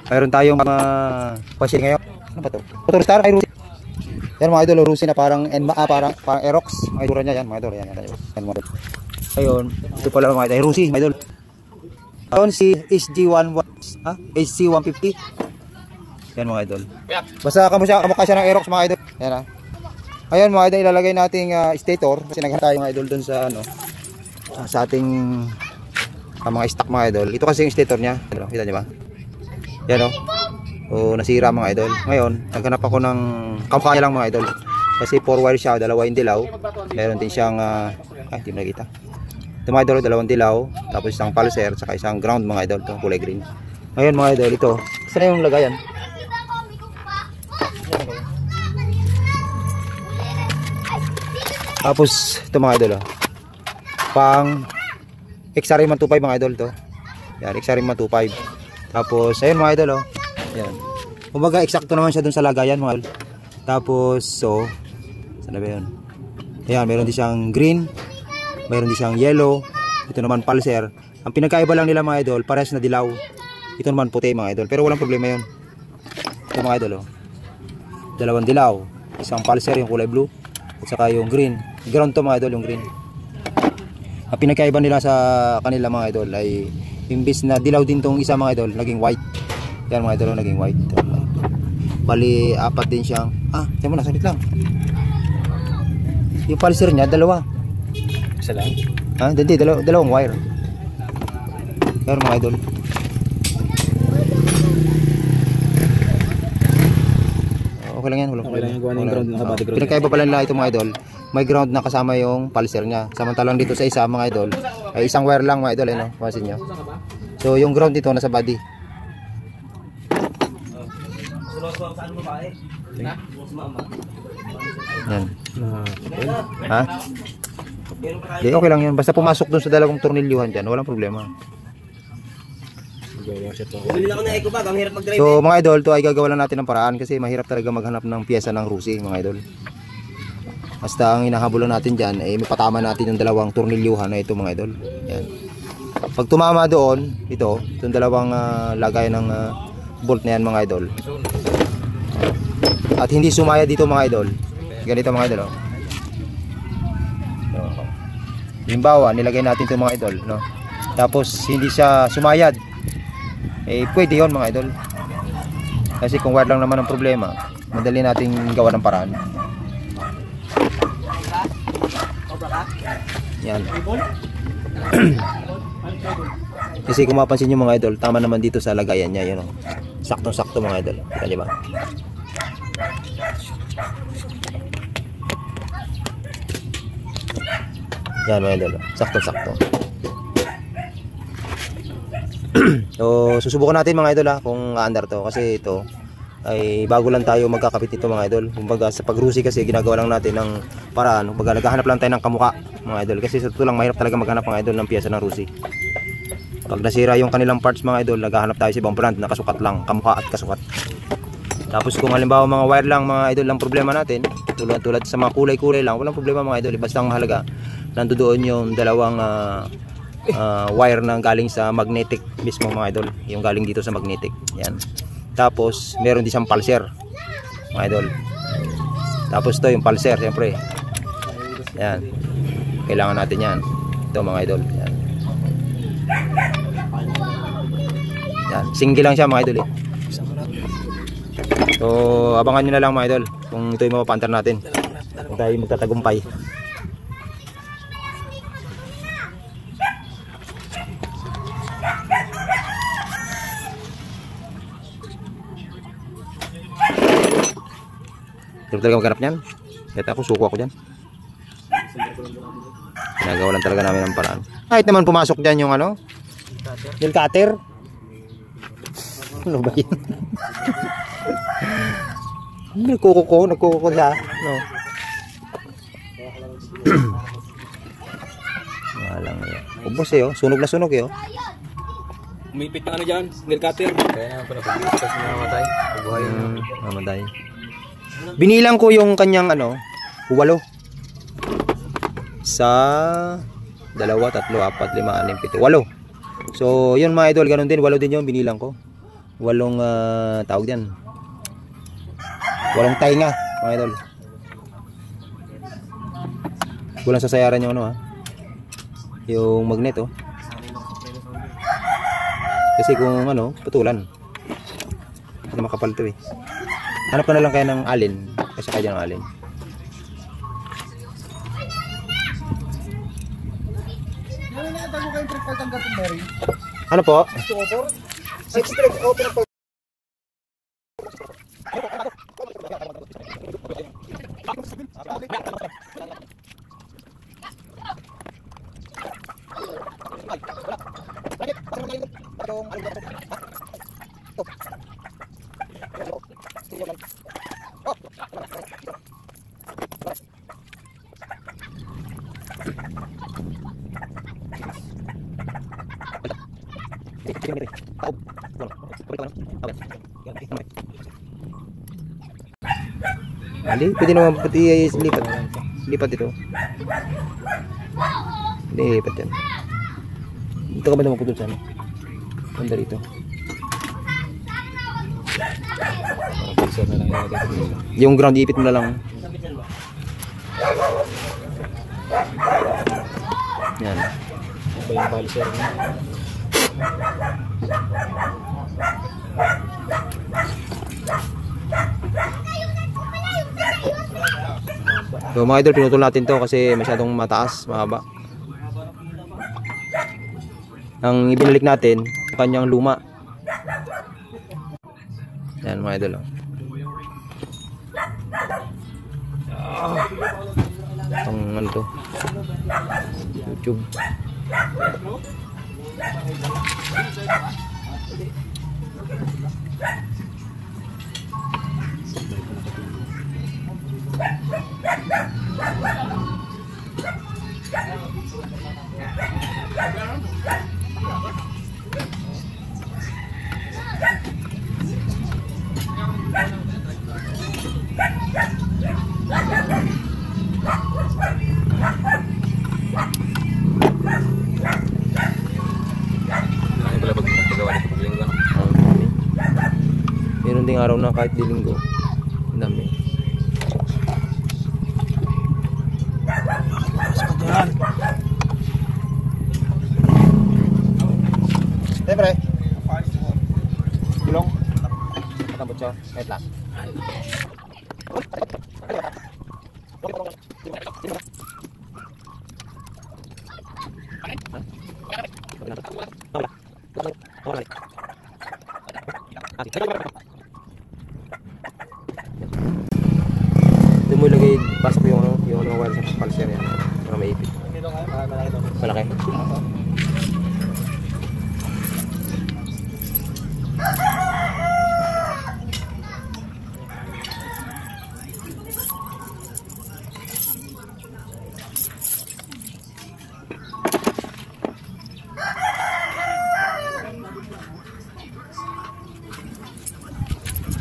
Mayroon tayong mga pasil ngayon. Ano ba to? Motor Star ay Rusi. Yan mga idol, Rusi na parang parang Aerox. Mga idol niya yan, mga idol. Yan mga idol. Ayun, ito pala mga idol, Rusi, mga idol. Ayun si SG11, SC150. Yan mga idol. Basta kamukha siya ng Aerox mga idol. Yan ah. Ayun mga idol, ilalagay nating stator kasi naghanap tayo mga idol doon sa ano sa ating mga stock mga idol. Ito kasi yung stator niya. Kita niyo ba? Yan o. O nasira mga idol. Ngayon, naghanap ako ng kamukha niya lang mga idol. Kasi 4 wire siya, dalawa yung dilaw. Meron din siyang hindi mo nakita. Ito mga idol, dalawang dilaw, tapos isang pulser, saka isang ground mga idol, itong kulay green. Ngayon mga idol, ito. Saan na yung lagayan? Tapos ito mga idol pang XRM 125 mga idol to. Yan, XRM 125. Tapos ayun mga idol yan. Kumbaga eksakto naman siya dun sa lagayan mga idol. Tapos so saan ba yun? Ayan, meron din siyang green, meron din siyang yellow. Ito naman pulser. Ang pinagkaiba lang nila mga idol, parehas na dilaw. Ito naman puti mga idol, pero walang problema yun. Ito mga idol dalawang dilaw, isang pulser yung kulay blue, at saka yung green. Ground to mga idol, yung green. Ang pinagkaiba nila sa kanila mga idol ay imbis na dilaw din tong isa mga idol, naging white. Yan mga idol, naging white. Bali apat din siyang tiyan mo na, saglit lang. Yung pulser niya dalawa. Isa lang? Hindi, dalawang wire. Yan mga idol. Okay lang yan, walang problema. Pinagkaiba pala nila ito mga idol. May ground na kasama yung pulser niya. Samantalang dito sa isa mga idol ay isang wire lang mga idol, ano, pansin nyo. So yung ground dito nasa body. Yan. Di, okay lang yan. Basta pumasok dun sa dalawang tornilyuhan dyan, walang problema. So mga idol, to ay gagawa lang natin ng paraan kasi mahirap talaga maghanap ng piyesa ng Rusi mga idol. Basta ang hinahabol natin dyan ay may patama natin yung dalawang tornilyuhan na ito mga idol. Yan. Pag tumama doon, itong dalawang lagay ng bolt na yan mga idol, at hindi sumaya dito mga idol, ganito mga idol Halimbawa, nilagay natin ito mga idol, no? Tapos hindi siya sumayad, pwede yun mga idol. Kasi kung wire lang naman ang problema, madali nating gawa ng paraan. Yan. Kasi kung mapansin nyo mga idol, tama naman dito sa lagayan niya, yun, saktong-sakto mga idol. Kita nyo ba? Yan mga idol, saktong-sakto. So susubukan natin mga idol kung aandar to, kasi ito ay bago lang tayo magkakapit nito mga idol. Kumbaga sa pag-Rusi kasi ginagawa lang natin ng paraan, kumbaga naghahanap lang tayo ng kamukha mga idol, kasi sa totoo lang mahirap talaga maghanap mga idol ng piyesa ng Rusi. Pag nasira yung kanilang parts mga idol, naghahanap tayo sa ibang brand na kasukat lang, kamukha at kasukat. Tapos kung halimbawa mga wire lang mga idol lang problema natin, tulad sa mga kulay-kulay lang, walang problema mga idol. Basta ang mahalaga nandoon yung dalawang wire na galing sa magnetic mismo mga idol, yung galing dito sa magnetic. Yan. Tapos meron din siyang pulser mga idol. Tapos to yung pulser syempre. Yan. Kailangan natin yan. Ito mga idol. Yan. Yan. Single lang siya mga idol So abangan nyo na lang mga idol kung ito yung mapapantar natin, kung tayo magtatagumpay. Hindi talaga maghanap niyan. Kaya ako suko ako dyan. Ginagawa lang talaga namin ng paraan. Kahit naman pumasok dyan yung ano, yung cutter. Ano ba yun? Nagkukuko siya. No. Walang ubos sunog na sunog Umipit na ano dyan, nail cutter. Kaya naman pala pag-iis kasi namamatay. Pagbuhay namatay. Binilang ko yung kanyang 8. Sa 2, 3, 4, 5, 6, 7, 8. So yun mga idol, ganun din, 8 din yung binilang ko. walong tawag diyan. Walong tainga, mga idol. Kulang sa sayaran yung ano ha. Yung magnet oh. Kasi kung ano, putulan. Kasi makapal to eh. Hanap ka na lang kaya ng alin. Kasi kaya ng alin. Ano po? Ali, pwede naman pati lipat. Lipat ito. Lipat yan. Dito ka ba naman putol sana? Ganda rito. Yung ground ipit mo na lang. Yan. Ba yung pulser niya? So mga idol, pinutol natin to kasi masyadong mataas, mahaba. Ang ibinalik natin, kanyang luma. Yan mga idol. Ang ano to? YouTube. Meron ding araw na kahit di linggo. Ang dami. Siyempre. Gulong. Matambot siya. Wait lang. Doon mo ilagay, pasok yung wire sa pulser yan. Mga maipit. Malaki.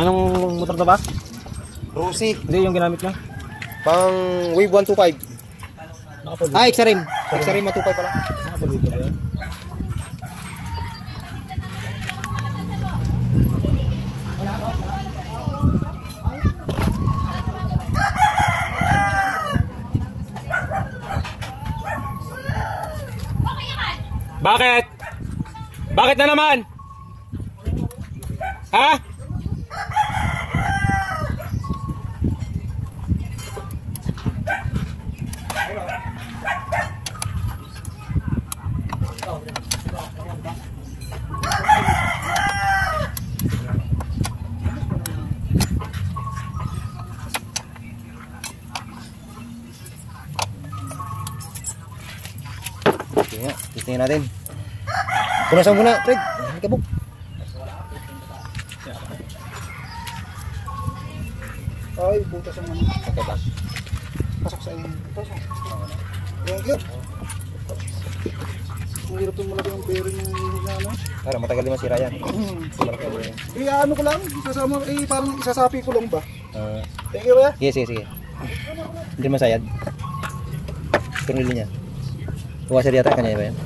Anong motor to ba? Rusi. Hindi yung ginamit niya. Pang Wave 125. Nakapulito. Ah, X-Rim. X-Rim 125 pala. Nakapulito ba yan? Bakit? Bakit na naman? Ha? Okay nga, testingin natin. Punasan muna, Fred. Kabuk. Ay, butas ang ano. Okay ba? Pasok sa inyo. Pasok. Thank you. Ang hirap yung malaki yung bearing ng ano. Para matagal din masira yan. Ano ko lang, isasama, parang isasapi ko lang ba? Uh, Thank you ba? sige, sige, sige. Hindi masayad. Tunulin niya. Kuwasar yata, kanya ba yan?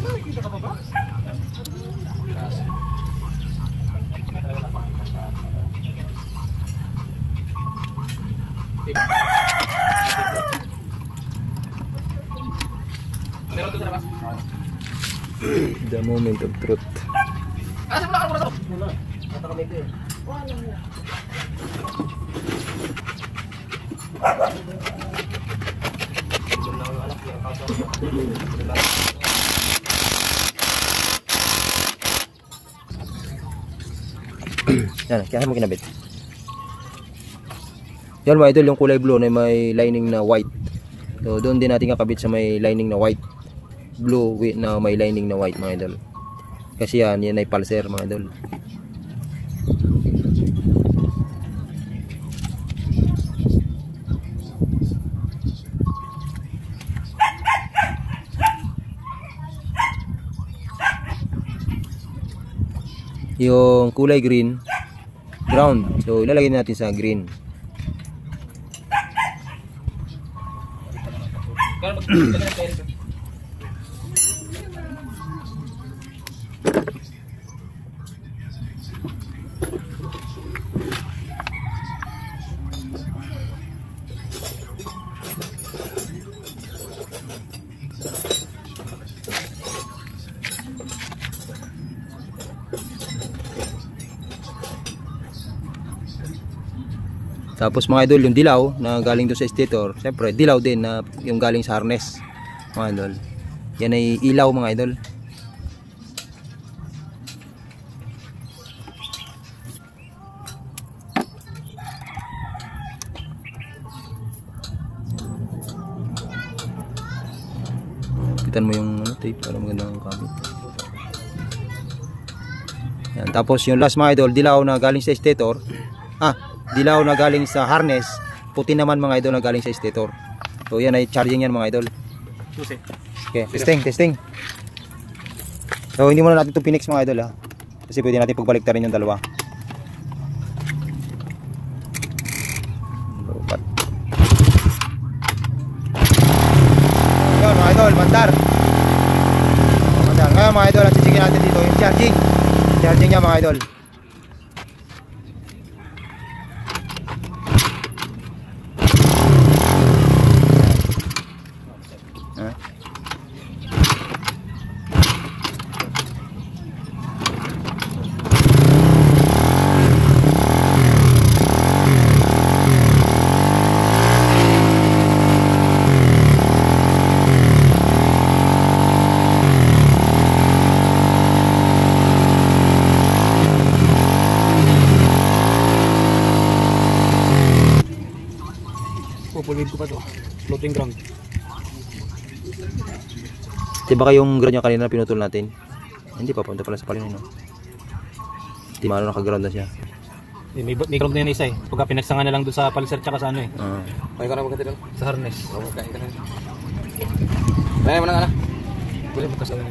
Nakikita ka pa ba? The moment of truth. Yan, kaya mo kinabit. Yan mga idol, yung kulay blue na may lining na white. So doon din natin kakabit sa may lining na white. Blue na may lining na white mga idol. Kasi yan ay pulser mga idol. Yung kulay green ground, so ilalagay natin sa green. Tapos mga idol, yung dilaw na galing doon sa stator, syempre dilaw din na yung galing sa harness mga idol. Yan ay ilaw mga idol. Pitan mo yung tape para magandang kabit. Yan, tapos yung last mga idol, dilaw na galing sa stator. Dilaw na galing sa harness, puti naman mga idol na galing sa stator. So yan ay charging yan mga idol. Okay, testing. So hindi muna natin ito pinix mga idol kasi pwede natin pagbaliktarin yung dalawa. Yun mga idol, mandar. Ngayon mga idol, at sisigin natin dito yung charging niya mga idol. Pupulid ko pa to. Floating ground. Diba kayong ground niya kanina pinutol natin? Hindi pa, punta pala sa palino. Di malo nakaground na siya. May ground na yan isa eh. Pagka pinagsangan na lang doon sa pulser tsaka sa ano eh. Kaya ka na magkati doon? Sa harness. Oo, kaya ka na. Kaya mo na nga na. Wala mo kasama.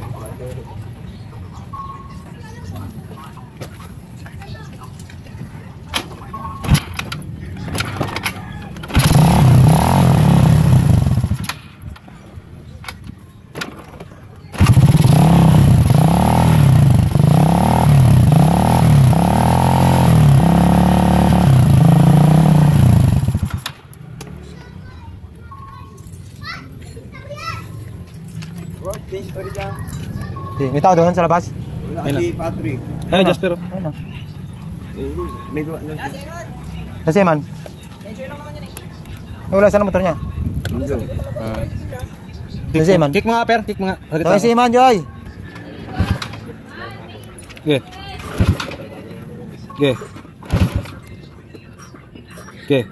May tao doon sa labas? Wala si Patrick. Ay, Jasper. Ayun. May gawa na siya. Kasi man. Wala saan ang motor niya? Kasi man. Kick mga per, kick mga. Kasi man, Joy. Okay. Okay. Okay.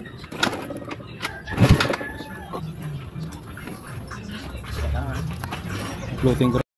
Floating ground.